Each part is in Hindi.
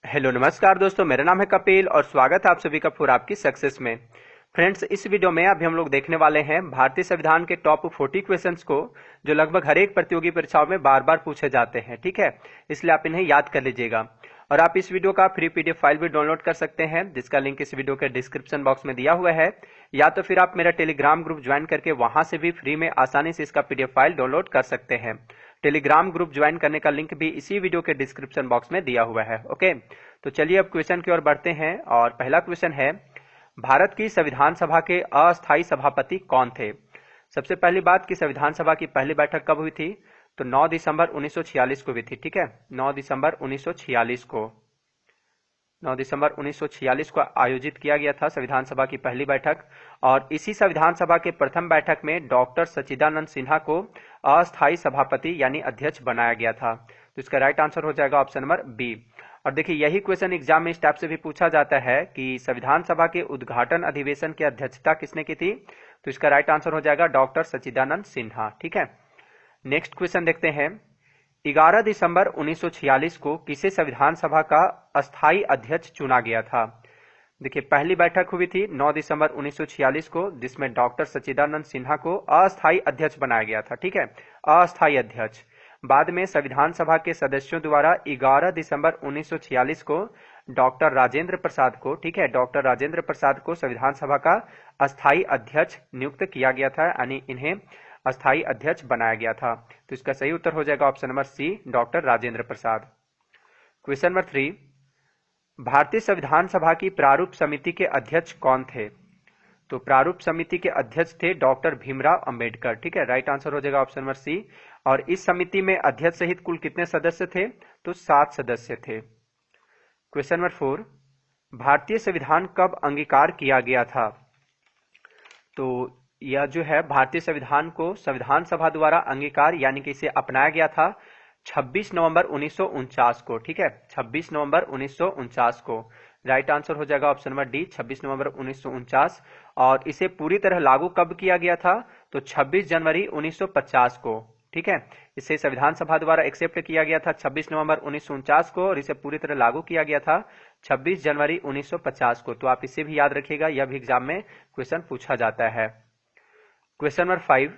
हेलो नमस्कार दोस्तों, मेरा नाम है कपिल और स्वागत है आप सभी का फॉर आपकी सक्सेस में। फ्रेंड्स, इस वीडियो में अभी हम लोग देखने वाले हैं भारतीय संविधान के टॉप 40 क्वेश्चंस को, जो लगभग हर एक प्रतियोगी परीक्षाओं में बार बार पूछे जाते हैं। ठीक है, इसलिए आप इन्हें याद कर लीजिएगा। और आप इस वीडियो का फ्री पीडीएफ फाइल भी डाउनलोड कर सकते हैं, जिसका लिंक इस वीडियो के डिस्क्रिप्शन बॉक्स में दिया हुआ है, या तो फिर आप मेरा टेलीग्राम ग्रुप ज्वाइन करके वहां से भी फ्री में आसानी से इसका पीडीएफ फाइल डाउनलोड कर सकते हैं। टेलीग्राम ग्रुप ज्वाइन करने का लिंक भी इसी वीडियो के डिस्क्रिप्शन बॉक्स में दिया हुआ है। ओके, तो चलिए अब क्वेश्चन की ओर बढ़ते हैं। और पहला क्वेश्चन है, भारत की संविधान सभा के अस्थायी सभापति कौन थे? सबसे पहली बात कि संविधान सभा की पहली बैठक कब हुई थी? तो 9 दिसंबर 1946 को हुई थी। ठीक है, 9 दिसंबर 1946 को 9 दिसंबर 1946 को आयोजित किया गया था संविधान सभा की पहली बैठक। और इसी संविधान सभा के प्रथम बैठक में डॉक्टर सच्चिदानंद सिन्हा को अस्थायी सभापति यानी अध्यक्ष बनाया गया था। तो इसका राइट आंसर हो जाएगा ऑप्शन नंबर बी। और देखिए, यही क्वेश्चन एग्जाम में इस टाइप से भी पूछा जाता है कि संविधान सभा के उद्घाटन अधिवेशन की अध्यक्षता किसने की थी? तो इसका राइट आंसर हो जाएगा डॉक्टर सच्चिदानंद सिन्हा। ठीक है, नेक्स्ट क्वेश्चन देखते हैं। 11 दिसंबर 1946 को किसे संविधान सभा का अस्थायी अध्यक्ष चुना गया था? देखिए, पहली बैठक हुई थी 9 दिसंबर 1946 को, जिसमें डॉक्टर सच्चिदानंद सिन्हा को अस्थायी अध्यक्ष बनाया गया था। ठीक है, अस्थायी अध्यक्ष। बाद में संविधान सभा के सदस्यों द्वारा 11 दिसंबर 1946 को डॉक्टर राजेंद्र प्रसाद को, ठीक है, डॉक्टर राजेंद्र प्रसाद को संविधान सभा का अस्थायी अध्यक्ष नियुक्त किया गया था, यानी इन्हें अस्थायी अध्यक्ष बनाया गया था। तो इसका सही उत्तर हो जाएगा option number C, doctor Rajendra Prasad. Question number 3, भारतीय संविधान सभा की प्रारूप समिति के अध्यक्ष कौन थे? तो प्रारूप समिति के अध्यक्ष थे डॉक्टर भीमराव अंबेडकर। ठीक है, राइट आंसर हो जाएगा ऑप्शन नंबर सी। और इस समिति में अध्यक्ष सहित कुल कितने सदस्य थे? तो 7 सदस्य थे। क्वेश्चन नंबर 4, भारतीय संविधान कब अंगीकार किया गया था? तो यह जो है भारतीय संविधान को संविधान सभा द्वारा अंगीकार यानी कि इसे अपनाया गया था 26 नवंबर 1949 को। ठीक है, 26 नवंबर 1949 को। राइट आंसर हो जाएगा ऑप्शन नंबर डी, 26 नवंबर 1949। और इसे पूरी तरह लागू कब किया गया था? तो 26 जनवरी 1950 को। ठीक है, इसे संविधान सभा द्वारा एक्सेप्ट किया गया था 26 नवंबर 1949 को, और इसे पूरी तरह लागू किया गया था 26 जनवरी 1950 को। तो आप इसे भी याद रखिएगा, यह भी एग्जाम में क्वेश्चन पूछा जाता है। क्वेश्चन नंबर 5,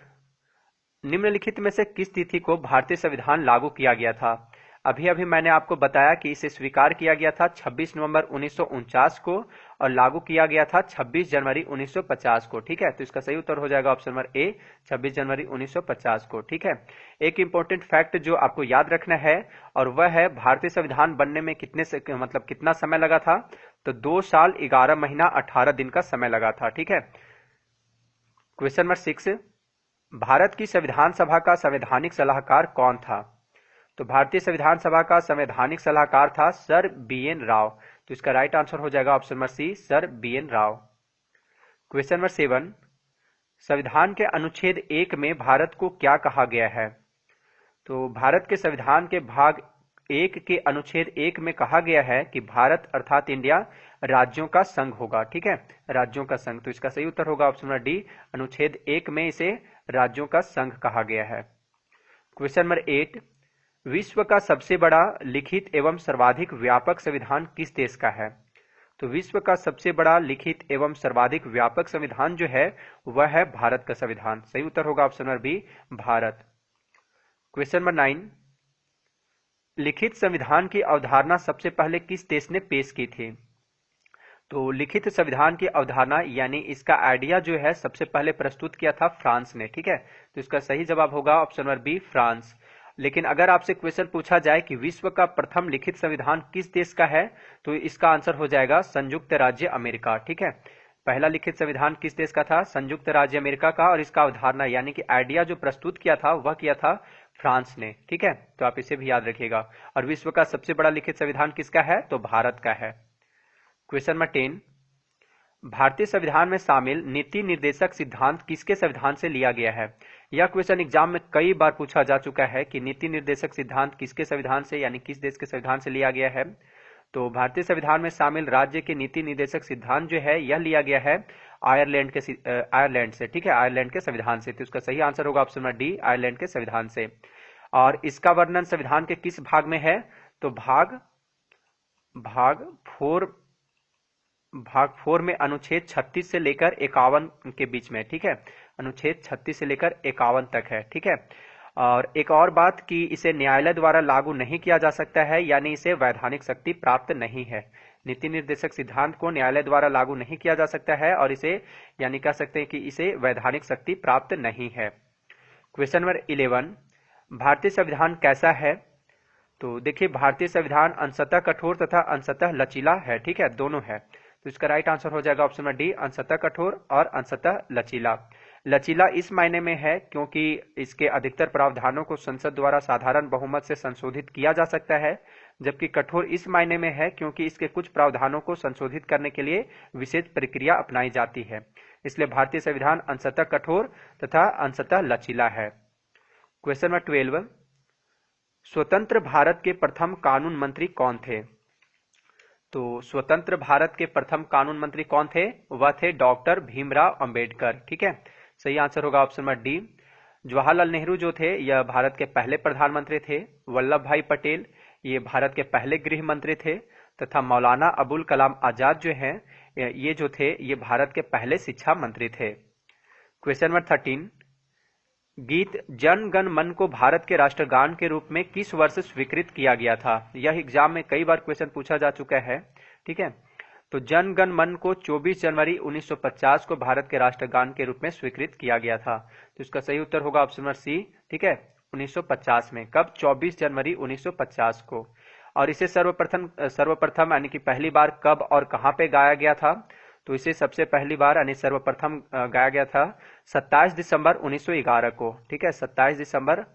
निम्नलिखित में से किस तिथि को भारतीय संविधान लागू किया गया था? अभी अभी मैंने आपको बताया कि इसे स्वीकार किया गया था 26 नवंबर 1949 को और लागू किया गया था 26 जनवरी 1950 को। ठीक है, तो इसका सही उत्तर हो जाएगा ऑप्शन नंबर ए, 26 जनवरी 1950 को। ठीक है, एक इंपॉर्टेंट फैक्ट जो आपको याद रखना है, और वह है भारतीय संविधान बनने में कितना समय लगा था? तो 2 साल 11 महीना 18 दिन का समय लगा था। ठीक है, क्वेश्चन नंबर 6, भारत की संविधान सभा का संवैधानिक सलाहकार कौन था? तो भारतीय संविधान सभा का संवैधानिक सलाहकार था सर बी.एन. राव। तो इसका राइट आंसर हो जाएगा option number C, sir B N. Rau. Question number 7, संविधान के अनुच्छेद 1 में भारत को क्या कहा गया है? तो भारत के संविधान के भाग 1 के अनुच्छेद 1 में कहा गया है कि भारत अर्थात इंडिया राज्यों का संघ होगा। ठीक है, राज्यों का संघ। तो इसका सही उत्तर होगा ऑप्शन नंबर डी, अनुच्छेद 1 में इसे राज्यों का संघ कहा गया है। क्वेश्चन नंबर 8, विश्व का सबसे बड़ा लिखित एवं सर्वाधिक व्यापक संविधान किस देश का है? तो विश्व का सबसे बड़ा लिखित एवं सर्वाधिक व्यापक संविधान जो है वह है भारत का संविधान। सही उत्तर होगा option number B, Bharat. Question number 9, लिखित संविधान की अवधारणा सबसे पहले किस देश ने पेश की थी? तो लिखित संविधान की अवधारणा यानी इसका आइडिया जो है सबसे पहले प्रस्तुत किया था फ्रांस ने। ठीक है, तो इसका सही जवाब होगा ऑप्शन नंबर बी, फ्रांस। लेकिन अगर आपसे क्वेश्चन पूछा जाए कि विश्व का प्रथम लिखित संविधान किस देश का है, तो इसका आंसर हो जाएगा संयुक्त राज्य अमेरिका। ठीक है, पहला लिखित संविधान किस देश का था? संयुक्त राज्य अमेरिका का। और इसका अवधारणा यानी कि आइडिया जो प्रस्तुत किया था वह किया था फ्रांस ने। ठीक है, तो आप इसे भी याद रखिएगा। और विश्व का सबसे बड़ा लिखित संविधान किसका है? तो भारत का है। क्वेश्चन नंबर 10, भारतीय संविधान में शामिल नीति निर्देशक सिद्धांत किसके संविधान से लिया गया है? यह क्वेश्चन एग्जाम में कई बार पूछा जा चुका है कि नीति निर्देशक सिद्धांत किसके संविधान से यानी किस देश के संविधान से लिया गया है। तो भारतीय संविधान में शामिल राज्य के नीति निर्देशक सिद्धांत जो है यह लिया गया है आयरलैंड से। ठीक है, आयरलैंड के संविधान से। तो इसका सही आंसर होगा ऑप्शन नंबर डी, आयरलैंड के संविधान से। और इसका वर्णन संविधान के किस भाग में है? तो भाग 4 में अनुच्छेद 36 से लेकर 51 के बीच में, ठीक है। अनुच्छेद 36 से लेकर 51 तक है, ठीक है। और एक और बात कि इसे न्यायालय द्वारा लागू नहीं किया जा सकता है, यानी इसे वैधानिक शक्ति प्राप्त नहीं है। नीति निर्देशक सिद्धांत को न्यायालय द्वारा लागू नहीं किया जा सकता है और इसे यानी कह सकते हैं कि इसे वैधानिक शक्ति प्राप्त नहीं है। क्वेश्चन नंबर 11, भारतीय संविधान कैसा है? तो देखिए, भारतीय संविधान अंशतः कठोर तथा अंशतः लचीला है, ठीक है, दोनों है। तो इसका राइट आंसर हो जाएगा ऑप्शन नंबर डी, अंशतः कठोर और अंशतः लचीला। लचीला इस मायने में है क्योंकि इसके अधिकतर प्रावधानों को संसद द्वारा साधारण बहुमत से संशोधित किया जा सकता है, जबकि कठोर इस मायने में है क्योंकि इसके कुछ प्रावधानों को संशोधित करने के लिए विशेष प्रक्रिया अपनाई जाती है। इसलिए भारतीय संविधान अंशतः कठोर तथा अंशतः लचीला है। क्वेश्चन नंबर 12, स्वतंत्र भारत के प्रथम कानून मंत्री कौन थे? तो स्वतंत्र भारत के प्रथम कानून मंत्री कौन थे? वह थे डॉक्टर भीमराव अंबेडकर, ठीक है। सही आंसर होगा option number D. Jawaharlal Nehru जो थे यह भारत के पहले प्रधानमंत्री थे। वल्लभ भाई पटेल ये भारत के पहले गृह मंत्री थे तथा मौलाना अबुल कलाम आजाद जो हैं ये जो थे ये भारत के पहले शिक्षा मंत्री थे। क्वेश्चन नंबर 13, गीत जन गण मन को भारत के राष्ट्रगान के रूप में किस वर्ष स्वीकृत किया गया था? यह एग्जाम में कई बार क्वेश्चन पूछा जा चुका है, ठीक है। तो जन गण मन को 24 जनवरी 1950 को भारत के राष्ट्रगान के रूप में स्वीकृत किया गया था। तो इसका सही उत्तर होगा ऑप्शन नंबर सी, ठीक है, 1950 में। कब? 24 जनवरी 1950 को। और इसे सर्वप्रथम यानी कि पहली बार कब और कहां पे गाया गया था? तो इसे सबसे पहली बार यानी सर्वप्रथम गाया गया था 27 दिसंबर 1911 को, ठीक है, 27 दिसंबर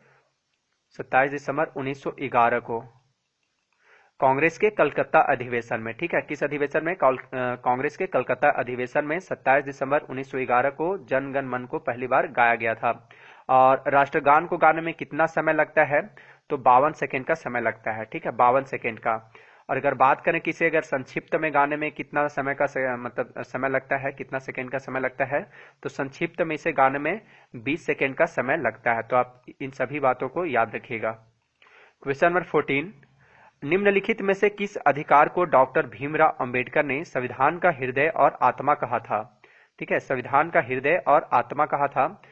1911 को कांग्रेस के कलकत्ता अधिवेशन में, ठीक है। किस अधिवेशन में? कांग्रेस के कलकत्ता अधिवेशन में 27 दिसंबर 1911 को जन गण मन को पहली बार गाया गया था। और राष्ट्रगान को गाने में कितना समय लगता है? तो 52 सेकेंड का समय लगता है, ठीक है, 52 सेकेंड का। और अगर बात करें कि इसे अगर संक्षिप्त में गाने में कितना समय का समय लगता है, कितना सेकेंड का समय लगता है, तो संक्षिप्त में इसे गाने में 20 सेकेंड का समय लगता है। तो आप इन सभी बातों को याद रखिएगा। क्वेश्चन नंबर 14, निम्नलिखित में से किस अधिकार को डॉक्टर भीमराव अंबेडकर ने संविधान का हृदय और आत्मा कहा था? ठीक है, संविधान का हृदय और आत्मा कहा था।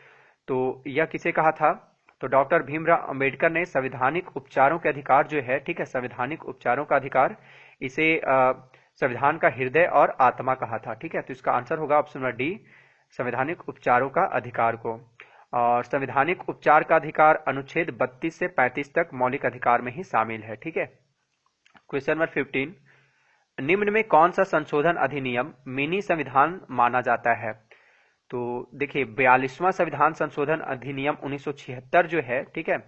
तो यह किसे कहा था? तो डॉक्टर भीमराव अंबेडकर ने संवैधानिक उपचारों के अधिकार जो है, ठीक है, संवैधानिक उपचारों का अधिकार, इसे संविधान का हृदय और आत्मा कहा था, ठीक है। तो इसका आंसर होगा ऑप्शन नंबर डी, संवैधानिक उपचारों का अधिकार को। और संवैधानिक उपचार का अधिकार अनुच्छेद 32 से 35 तक मौलिक अधिकार में ही शामिल है, ठीक है। क्वेश्चन नंबर 15, निम्न में कौन सा संशोधन अधिनियम मिनी संविधान माना जाता है? तो देखिए, 42वां संविधान संशोधन अधिनियम 1976 जो है, ठीक है,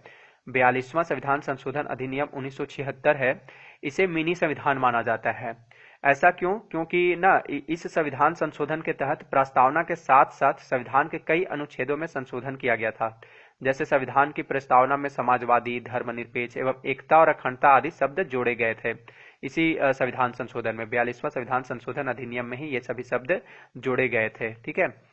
42वां संविधान संशोधन अधिनियम 1976 है, इसे मिनी संविधान माना जाता है। ऐसा क्यों? क्योंकि ना इस संविधान संशोधन के तहत प्रस्तावना के साथ साथ संविधान के कई अनुच्छेदों में संशोधन किया गया था। जैसे संविधान की प्रस्तावना में समाजवादी, धर्मनिरपेक्ष एवं एकता और अखंडता आदि शब्द जोड़े गए थे। इसी संविधान संशोधन में 42वां संविधान संशोधन अधिनियम में ही ये सभी शब्द जोड़े गए थे, ठीक है।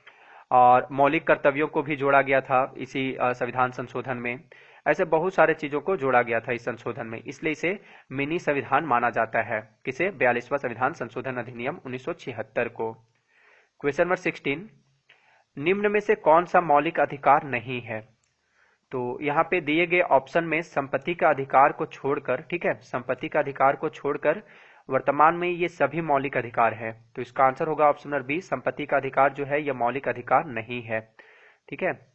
और मौलिक कर्तव्यों को भी जोड़ा गया था इसी संविधान संशोधन में। ऐसे बहुत सारे चीजों को जोड़ा गया था इस संशोधन में, इसलिए इसे मिनी संविधान माना जाता है। किसे? 42वां संविधान संशोधन अधिनियम 1976 को। क्वेश्चन नंबर 16, निम्न में से कौन सा मौलिक अधिकार नहीं है? तो यहाँ पे दिए गए ऑप्शन में संपत्ति का अधिकार को छोड़कर, ठीक है, संपत्ति का अधिकार को छोड़कर वर्तमान में ये सभी मौलिक अधिकार है। तो इसका आंसर होगा ऑप्शन नंबर बी, संपत्ति का अधिकार जो है यह मौलिक अधिकार नहीं है, ठीक है।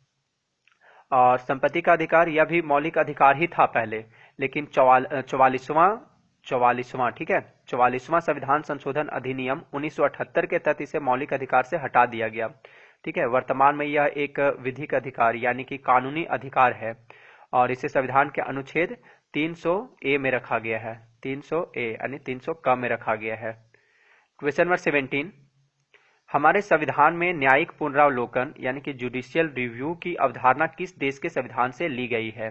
और संपत्ति का अधिकार यह भी मौलिक अधिकार ही था पहले, लेकिन 44वां, ठीक है, 44वां संविधान संशोधन अधिनियम 1978 के तहत इसे मौलिक अधिकार से हटा दिया गया, ठीक है। वर्तमान में यह एक विधिक अधिकार यानी कि कानूनी अधिकार है और इसे संविधान के अनुच्छेद 300A में रखा गया है, 300A यानी 300 क में रखा गया है। क्वेश्चन नंबर 17, हमारे संविधान में न्यायिक पुनरावलोकन यानी कि जुडिशियल रिव्यू की अवधारणा किस देश के संविधान से ली गई है?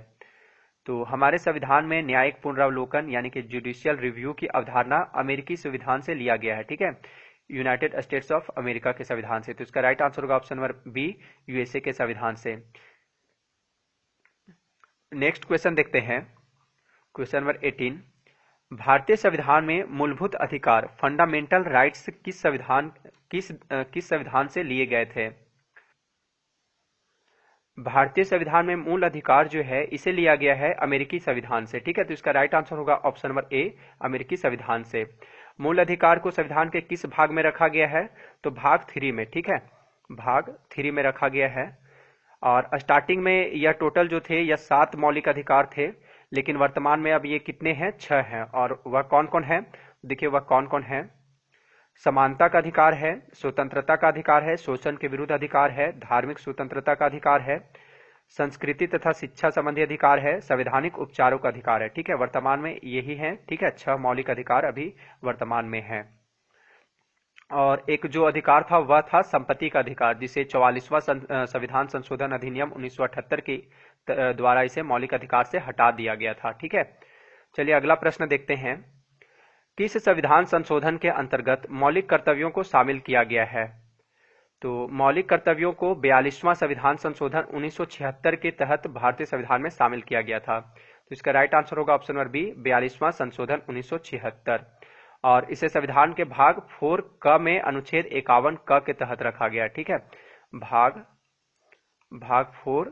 तो हमारे संविधान में न्यायिक पुनरावलोकन यानी कि जुडिशियल रिव्यू की अवधारणा अमेरिकी संविधान से लिया गया है, ठीक है, यूनाइटेड स्टेट्स ऑफ अमेरिका के संविधान से। तो इसका राइट आंसर होगा ऑप्शन नंबर बी, यूएसए के संविधान से। नेक्स्ट क्वेश्चन देखते हैं, क्वेश्चन नंबर 18, भारतीय संविधान में मूलभूत अधिकार फंडामेंटल राइट्स किस संविधान से लिए गए थे? भारतीय संविधान में मूल अधिकार जो है इसे लिया गया है अमेरिकी संविधान से। ठीक है, तो इसका राइट आंसर होगा ऑप्शन नंबर ए, अमेरिकी संविधान से। मूल अधिकार को संविधान के किस भाग में रखा गया है? तो भाग 3 में। ठीक है, भाग 3 में रखा गया है। और स्टार्टिंग में यह टोटल जो थे यह 7 मौलिक अधिकार थे, लेकिन वर्तमान में अब ये कितने हैं? 6 हैं। और वह कौन कौन है? देखिए वह कौन कौन है। समानता का अधिकार है, स्वतंत्रता का अधिकार है, शोषण के विरुद्ध अधिकार है, धार्मिक स्वतंत्रता का अधिकार है, संस्कृति तथा शिक्षा संबंधी अधिकार है, संवैधानिक उपचारों का अधिकार है। ठीक है, वर्तमान में यही है। ठीक है, 6 मौलिक अधिकार अभी वर्तमान में है। और एक जो अधिकार था वह था संपत्ति का अधिकार, जिसे 44वां संविधान संशोधन अधिनियम 1978 के द्वारा इसे मौलिक अधिकार से हटा दिया गया था। ठीक है, चलिए अगला प्रश्न देखते हैं। किस संविधान संशोधन के अंतर्गत मौलिक कर्तव्यों को शामिल किया गया है? तो मौलिक कर्तव्यों को 42वां संविधान संशोधन 1976 के तहत भारतीय संविधान में शामिल किया गया था। तो इसका राइट आंसर होगा ऑप्शन नंबर बी, 42वां संशोधन 1976। और इसे संविधान के भाग 4 क में अनुच्छेद 51 क के तहत रखा गया। ठीक है, भाग 4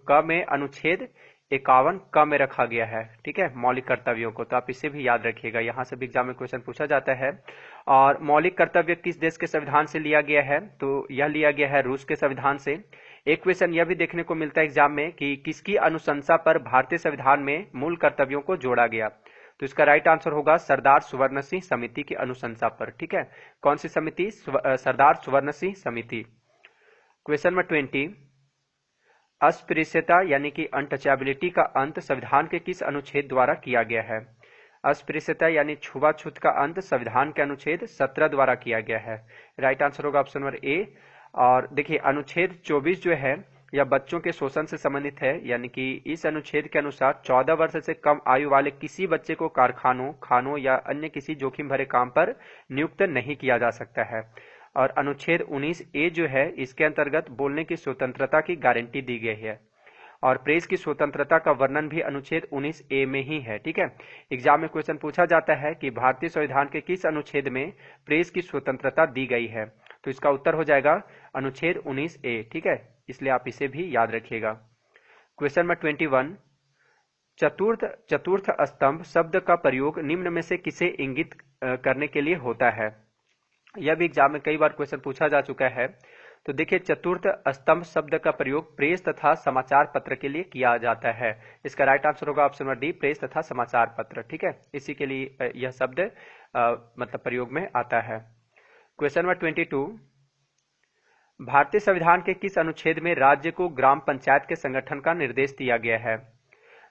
क में अनुच्छेद 51 क में रखा गया है। ठीक है, मौलिक कर्तव्यों को, तो आप इसे भी याद रखिएगा, यहां से भी एग्जाम में क्वेश्चन पूछा जाता है। और मौलिक कर्तव्य किस देश के संविधान से लिया गया है? तो यह लिया गया है रूस के संविधान से। एक क्वेश्चन यह भी देखने को मिलता है एग्जाम में कि किसकी अनुशंसा पर भारतीय संविधान में मूल कर्तव्यों को जोड़ा गया? तो इसका राइट आंसर होगा सरदार सुवर्ण सिंह समिति की अनुशंसा पर। ठीक है, कौन सी समिति? सरदार सुवर्ण सिंह समिति। क्वेश्चन नंबर 20, अस्पृश्यता यानी कि अनटचेबिलिटी का अंत संविधान के किस अनुच्छेद द्वारा किया गया है? अस्पृश्यता यानी छुआछूत का अंत संविधान के अनुच्छेद 17 द्वारा किया गया है। राइट आंसर होगा ऑप्शन नंबर ए। और देखिए अनुच्छेद 24 जो है यह बच्चों के शोषण से संबंधित है, यानी कि इस अनुच्छेद के अनुसार 14 वर्ष से कम आयु वाले किसी बच्चे को कारखानों, खानों या अन्य किसी जोखिम भरे काम पर नियुक्त नहीं किया जा सकता है। और अनुच्छेद 19A जो है इसके अंतर्गत बोलने की स्वतंत्रता की गारंटी दी गई है। और प्रेस की स्वतंत्रता का वर्णन भी अनुच्छेद 19A में ही है। ठीक है, एग्जाम में क्वेश्चन पूछा जाता है कि भारतीय संविधान के किस अनुच्छेद में प्रेस की स्वतंत्रता दी गई है? तो इसका उत्तर हो जाएगा अनुच्छेद 19A। ठीक है, इसलिए आप इसे भी याद रखिएगा। क्वेश्चन नंबर 21, चतुर्थ स्तंभ शब्द का प्रयोग निम्न में से किसे इंगित करने के लिए होता है? यह भी एग्जाम में कई बार क्वेश्चन पूछा जा चुका है। तो देखिए चतुर्थ स्तंभ शब्द का प्रयोग प्रेस तथा समाचार पत्र के लिए किया जाता है। इसका राइट आंसर होगा ऑप्शन नंबर डी, प्रेस तथा समाचार पत्र। ठीक है, इसी के लिए यह शब्द मतलब प्रयोग में आता है। क्वेश्चन नंबर 22, भारतीय संविधान के किस अनुच्छेद में राज्य को ग्राम पंचायत के संगठन का निर्देश दिया गया है?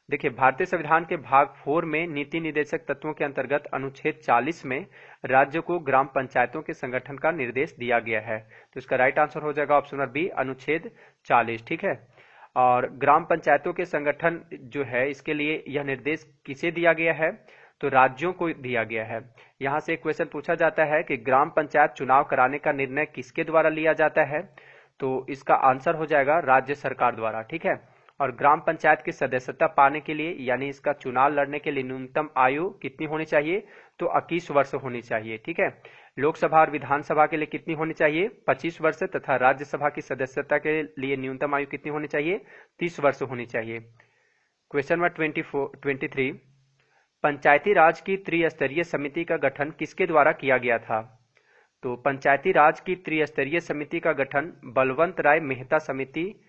देखिए भारतीय संविधान के भाग 4 में नीति निर्देशक तत्वों के अंतर्गत अनुच्छेद 40 में राज्य को ग्राम पंचायतों के संगठन का निर्देश दिया गया है। तो इसका राइट आंसर हो जाएगा ऑप्शन नंबर बी, अनुच्छेद 40। ठीक है, और ग्राम पंचायतों के संगठन जो है इसके लिए यह निर्देश किसे दिया गया है? तो राज्यों को दिया गया है। यहां से एक क्वेश्चन पूछा जाता है कि ग्राम पंचायत चुनाव कराने का निर्णय किसके द्वारा लिया जाता है? तो इसका आंसर हो जाएगा राज्य सरकार द्वारा। ठीक है, और ग्राम पंचायत की सदस्यता पाने के लिए यानी इसका चुनाव लड़ने के लिए न्यूनतम आयु कितनी होनी चाहिए? तो 21 वर्ष होनी चाहिए। ठीक है, लोकसभा और विधानसभा के लिए कितनी होनी चाहिए? 25 वर्ष, तथा राज्यसभा की सदस्यता के लिए न्यूनतम आयु कितनी होनी चाहिए? 30 वर्ष होनी चाहिए। क्वेश्चन नंबर 23, पंचायती राज की त्रिस्तरीय समिति का गठन किसके द्वारा किया गया था? तो पंचायती राज की त्रिस्तरीय समिति का गठन बलवंत राय मेहता समिति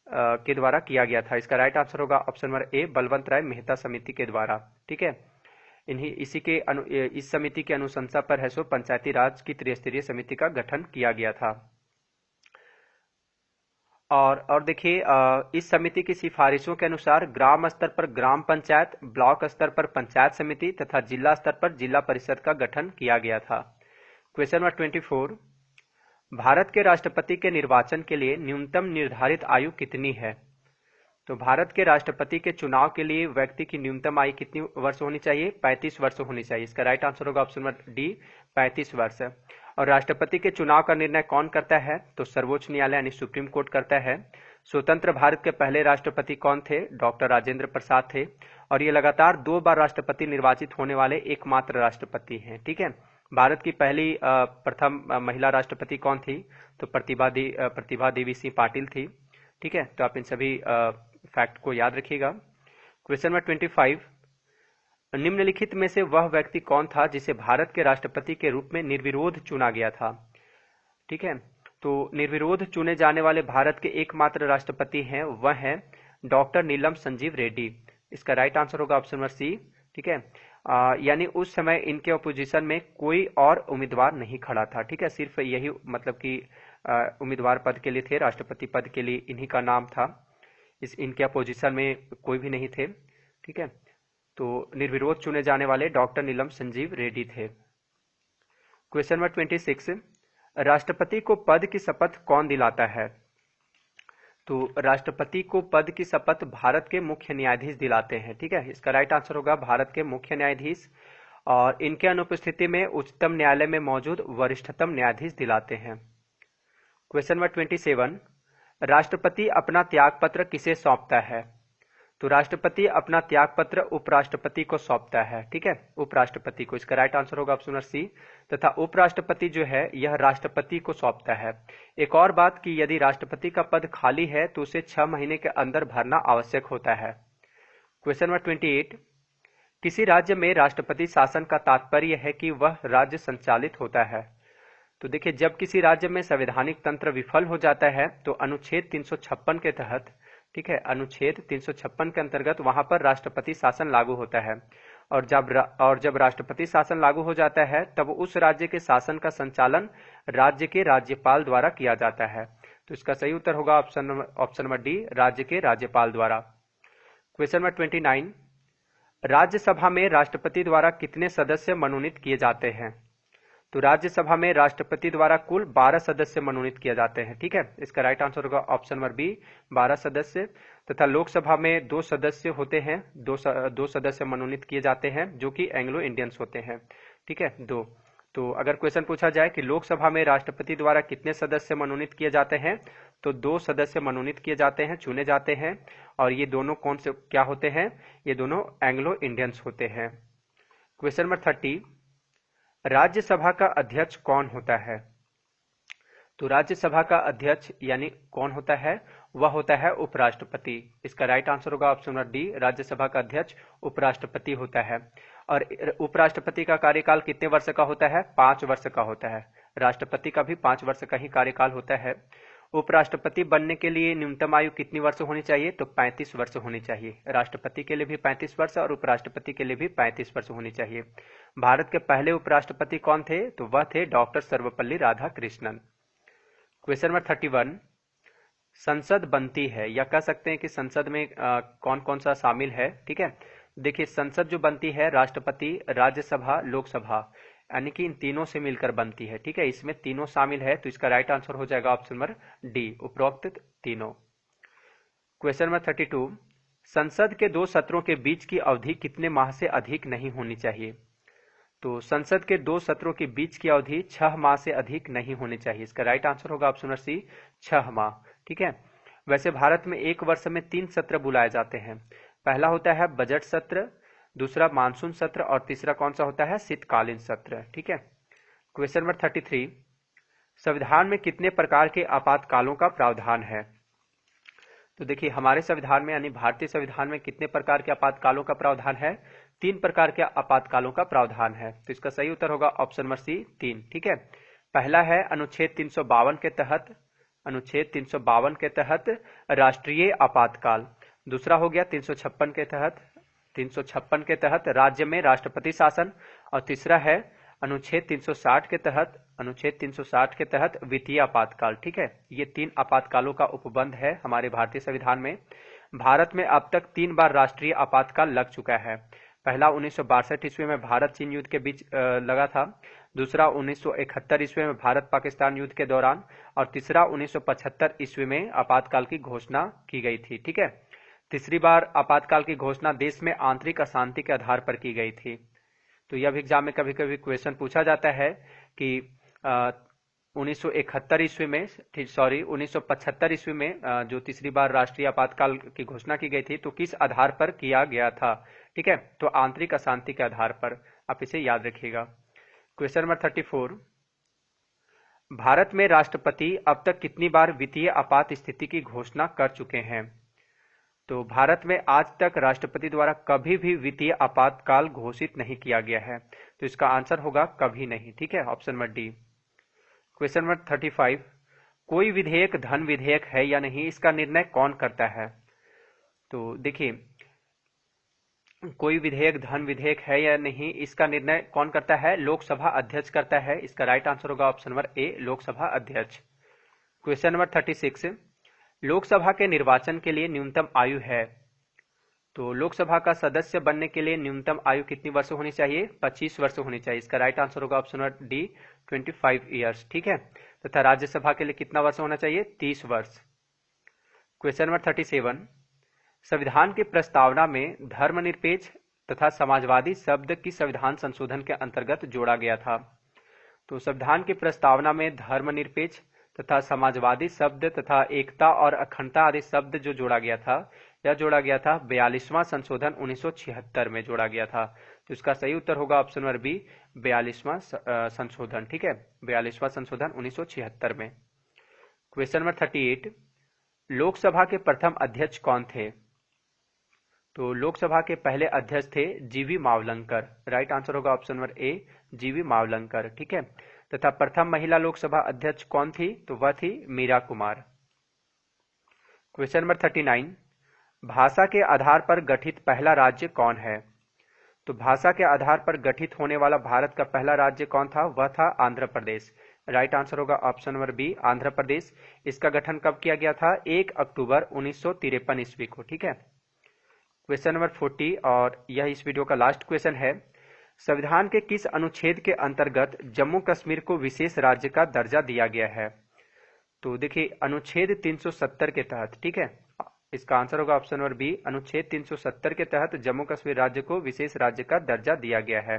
के द्वारा किया गया था। इसका राइट आंसर होगा ऑप्शन नंबर ए, बलवंत राय मेहता समिति के द्वारा। ठीक है, इस समिति के अनुशंसा पर है सो पंचायती राज की त्रिस्तरीय समिति का गठन किया गया था। और देखिए इस समिति की सिफारिशों के अनुसार ग्राम स्तर पर ग्राम पंचायत, ब्लॉक स्तर पर पंचायत समिति तथा जिला स्तर पर जिला परिषद का गठन किया गया था। क्वेश्चन नंबर 24, भारत के राष्ट्रपति के निर्वाचन के लिए न्यूनतम निर्धारित आयु कितनी है? तो भारत के राष्ट्रपति के चुनाव के लिए व्यक्ति की न्यूनतम आयु कितनी वर्ष होनी चाहिए? 35 वर्ष होनी चाहिए। इसका राइट आंसर होगा ऑप्शन नंबर डी, 35 वर्ष। और राष्ट्रपति के चुनाव का निर्णय कौन करता है? तो सर्वोच्च न्यायालय यानी सुप्रीम कोर्ट करता है। स्वतंत्र भारत के पहले राष्ट्रपति कौन थे? डॉक्टर राजेंद्र प्रसाद थे। और ये लगातार 2 बार राष्ट्रपति निर्वाचित होने वाले एकमात्र राष्ट्रपति हैं। ठीक है। भारत की पहली प्रथम महिला राष्ट्रपति कौन थी? तो प्रतिभा देवी सिंह पाटिल थी। ठीक है, तो आप इन सभी फैक्ट को याद रखिएगा। क्वेश्चन नंबर 25, निम्नलिखित में से वह व्यक्ति कौन था जिसे भारत के राष्ट्रपति के रूप में निर्विरोध चुना गया था? ठीक है, तो निर्विरोध चुने जाने वाले भारत के एकमात्र राष्ट्रपति हैं, वह हैं डॉक्टर नीलम संजीव रेड्डी। इसका राइट आंसर होगा ऑप्शन नंबर सी। ठीक है, यानी उस समय इनके अपोजिशन में कोई और उम्मीदवार नहीं खड़ा था। ठीक है, सिर्फ यही मतलब कि उम्मीदवार पद के लिए थे, राष्ट्रपति पद के लिए इन्हीं का नाम था। इनके अपोजिशन में कोई भी नहीं थे। ठीक है, तो निर्विरोध चुने जाने वाले डॉक्टर नीलम संजीव रेड्डी थे। क्वेश्चन नंबर 26, राष्ट्रपति को पद की शपथ कौन दिलाता है? तो राष्ट्रपति को पद की शपथ भारत के मुख्य न्यायाधीश दिलाते हैं। ठीक है, इसका राइट आंसर होगा भारत के मुख्य न्यायाधीश, और इनके अनुपस्थिति में उच्चतम न्यायालय में मौजूद वरिष्ठतम न्यायाधीश दिलाते हैं। क्वेश्चन नंबर 27, राष्ट्रपति अपना त्यागपत्र किसे सौंपता है? तो राष्ट्रपति अपना त्यागपत्र उपराष्ट्रपति को सौंपता है। ठीक है, उपराष्ट्रपति को। इसका राइट आंसर होगा ऑप्शन नंबर सी, तथा उपराष्ट्रपति जो है यह राष्ट्रपति को सौंपता है। एक और बात कि यदि राष्ट्रपति का पद खाली है तो उसे 6 महीने के अंदर भरना आवश्यक होता है। क्वेश्चन नंबर 28, किसी राज्य में राष्ट्रपति शासन का तात्पर्य है कि वह राज्य संचालित होता है। तो देखिए, जब किसी राज्य में संवैधानिक तंत्र विफल हो जाता है तो अनुच्छेद 356 के तहत, ठीक है, अनुच्छेद 356 के अंतर्गत वहां पर राष्ट्रपति शासन लागू होता है। और जब राष्ट्रपति शासन लागू हो जाता है तब उस राज्य के शासन का संचालन राज्य के राज्यपाल द्वारा किया जाता है। तो इसका सही उत्तर होगा ऑप्शन नंबर डी, राज्य के राज्यपाल द्वारा। क्वेश्चन नंबर 29, राज्यसभा में राष्ट्रपति द्वारा कितने सदस्य मनोनीत किए जाते हैं? तो राज्यसभा में राष्ट्रपति द्वारा कुल 12 सदस्य मनोनीत किए जाते हैं। ठीक है, इसका राइट आंसर होगा ऑप्शन नंबर बी, 12 सदस्य। तथा लोकसभा में 2 सदस्य होते हैं, दो सदस्य मनोनीत किए जाते हैं जो कि एंग्लो इंडियंस होते हैं। ठीक है, 2। तो अगर क्वेश्चन पूछा जाए कि लोकसभा में राष्ट्रपति द्वारा कितने सदस्य मनोनीत किए जाते हैं, तो 2 सदस्य मनोनीत किए जाते हैं, चुने जाते हैं। और ये दोनों कौन से क्या होते हैं? ये दोनों एंग्लो इंडियंस होते हैं। क्वेश्चन नंबर 30, राज्यसभा का अध्यक्ष कौन होता है? तो राज्यसभा का अध्यक्ष यानी कौन होता है? वह होता है उपराष्ट्रपति। इसका राइट आंसर होगा ऑप्शन नंबर डी, राज्यसभा का अध्यक्ष उपराष्ट्रपति होता है। और उपराष्ट्रपति का कार्यकाल कितने वर्ष का होता है? 5 वर्ष का होता है। राष्ट्रपति का भी 5 वर्ष का ही कार्यकाल होता है। उपराष्ट्रपति बनने के लिए न्यूनतम आयु कितनी वर्ष होनी चाहिए? तो 35 वर्ष होनी चाहिए। राष्ट्रपति के लिए भी 35 वर्ष और उपराष्ट्रपति के लिए भी 35 वर्ष होनी चाहिए। भारत के पहले उपराष्ट्रपति कौन थे? तो वह थे doctor Sarvepalli Radhakrishnan. Question number 31, संसद बनती है, या कह सकते हैं कि संसद में कौन कौन सा शामिल है? ठीक है, देखिए संसद जो बनती है राष्ट्रपति, राज्यसभा, लोकसभा, यानी कि इन तीनों से मिलकर बनती है। ठीक है, इसमें तीनों शामिल है, तो इसका राइट आंसर हो जाएगा ऑप्शन नंबर डी, उपरोक्त तीनों। क्वेश्चन नंबर 32, संसद के 2 सत्रों के बीच की अवधि कितने माह से अधिक नहीं होनी चाहिए? तो संसद के 2 सत्रों के बीच की अवधि 6 माह से अधिक नहीं होनी चाहिए। इसका राइट आंसर होगा ऑप्शन नंबर सी, 6 माह। ठीक है, वैसे भारत में एक वर्ष में 3 सत्र बुलाए जाते हैं। पहला होता है बजट सत्र, दूसरा मानसून सत्र, और तीसरा कौन सा होता है? शीतकालीन सत्र। ठीक है, क्वेश्चन नंबर 33, संविधान में कितने प्रकार के आपातकालों का प्रावधान है? तो देखिए हमारे संविधान में यानी भारतीय संविधान में कितने प्रकार के आपातकालों का प्रावधान है? 3 प्रकार के आपातकालों का प्रावधान है। तो इसका सही उत्तर होगा ऑप्शन नंबर सी, 3। ठीक है, पहला है अनुच्छेद 352 के तहत, अनुच्छेद 352 के तहत राष्ट्रीय आपातकाल। दूसरा हो गया 356 के तहत, 356 के तहत राज्य में राष्ट्रपति शासन। और तीसरा है अनुच्छेद 360 के तहत, अनुच्छेद 360 के तहत वित्तीय आपातकाल। ठीक है, ये 3 आपातकालों का उपबंध है हमारे भारतीय संविधान में। भारत में अब तक 3 बार राष्ट्रीय आपातकाल लग चुका है। पहला 1962 ईस्वी में भारत चीन युद्ध के बीच लगा था, दूसरा 1971 ईस्वी में भारत पाकिस्तान युद्ध के दौरान, और तीसरा 1975 ईस्वी में आपातकाल की घोषणा की गई थी। ठीक है, तीसरी बार आपातकाल की घोषणा देश में आंतरिक अशांति के आधार पर की गई थी। तो यह भी एग्जाम में कभी कभी क्वेश्चन पूछा जाता है कि 1971 ईस्वी में, सॉरी 1975 ईस्वी में जो तीसरी बार राष्ट्रीय आपातकाल की घोषणा की गई थी, तो किस आधार पर किया गया था? ठीक है, तो आंतरिक अशांति के आधार पर, आप इसे याद रखिएगा। क्वेश्चन नंबर 34, भारत में राष्ट्रपति अब तक कितनी बार वित्तीय आपात स्थिति की घोषणा कर चुके हैं? तो भारत में आज तक राष्ट्रपति द्वारा कभी भी वित्तीय आपातकाल घोषित नहीं किया गया है, तो इसका आंसर होगा कभी नहीं। ठीक है, option number D. Question number 35, कोई विधेयक धन विधेयक है या नहीं, इसका निर्णय कौन करता है? तो देखिए, कोई विधेयक धन विधेयक है या नहीं, इसका निर्णय कौन करता है? लोकसभा अध्यक्ष करता है। इसका राइट आंसर होगा ऑप्शन नंबर ए, लोकसभा अध्यक्ष। क्वेश्चन नंबर 36, लोकसभा के निर्वाचन के लिए न्यूनतम आयु है? तो लोकसभा का सदस्य बनने के लिए न्यूनतम आयु कितनी वर्ष होनी चाहिए? 25 वर्ष होनी चाहिए। इसका राइट आंसर होगा ऑप्शन नंबर डी, 25 ईयर्स। ठीक है, तथा राज्यसभा के लिए कितना वर्ष होना चाहिए? 30 वर्ष। क्वेश्चन नंबर 37, संविधान की प्रस्तावना में धर्मनिरपेक्ष तथा समाजवादी शब्द किस संविधान संशोधन के अंतर्गत जोड़ा गया था? तो संविधान की प्रस्तावना में धर्मनिरपेक्ष तथा समाजवादी शब्द तथा एकता और अखंडता आदि शब्द जो जोड़ा गया था, यह जोड़ा गया था 42वां संशोधन 1976 में जोड़ा गया था। तो इसका सही उत्तर होगा ऑप्शन नंबर बी, 42वां संशोधन। ठीक है, 42वां संशोधन 1976 में। क्वेश्चन नंबर 38, लोकसभा के प्रथम अध्यक्ष कौन थे? तो लोकसभा के पहले अध्यक्ष थे जीवी मावलंकर। राइट आंसर होगा ऑप्शन नंबर ए, जीवी मावलंकर। ठीक है, तथा प्रथम महिला लोकसभा अध्यक्ष कौन थी? तो वह थी मीरा कुमार। क्वेश्चन नंबर 39, भाषा के आधार पर गठित पहला राज्य कौन है? तो भाषा के आधार पर गठित होने वाला भारत का पहला राज्य कौन था? वह था आंध्र प्रदेश। राइट आंसर होगा option number B, Andhra Pradesh. इसका गठन कब किया गया था? 1 अक्टूबर 1953 ईस्वी को। ठीक है, क्वेश्चन नंबर 40, और यह इस वीडियो का लास्ट क्वेश्चन है। संविधान के किस अनुच्छेद के अंतर्गत जम्मू कश्मीर को विशेष राज्य का दर्जा दिया गया है? तो देखिए, अनुच्छेद 370 के तहत। ठीक है, इसका आंसर होगा ऑप्शन नंबर बी, अनुच्छेद 370 के तहत जम्मू कश्मीर राज्य को विशेष राज्य का दर्जा दिया गया है।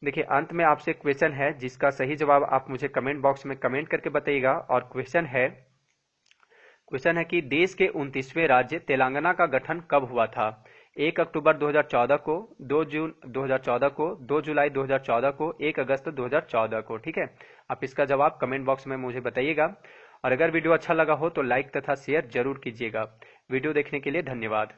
देखिए, अंत में आपसे क्वेश्चन है, जिसका सही जवाब आप मुझे कमेंट बॉक्स में कमेंट करके बताइएगा। और क्वेश्चन है कि देश के 29वें राज्य तेलंगाना का गठन कब हुआ था? 1 अक्टूबर 2014 को, 2 जून 2014 को, 2 जुलाई 2014 को, 1 अगस्त 2014 को। ठीक है, आप इसका जवाब कमेंट बॉक्स में मुझे बताइएगा। और अगर वीडियो अच्छा लगा हो तो लाइक तथा शेयर जरूर कीजिएगा। वीडियो देखने के लिए धन्यवाद।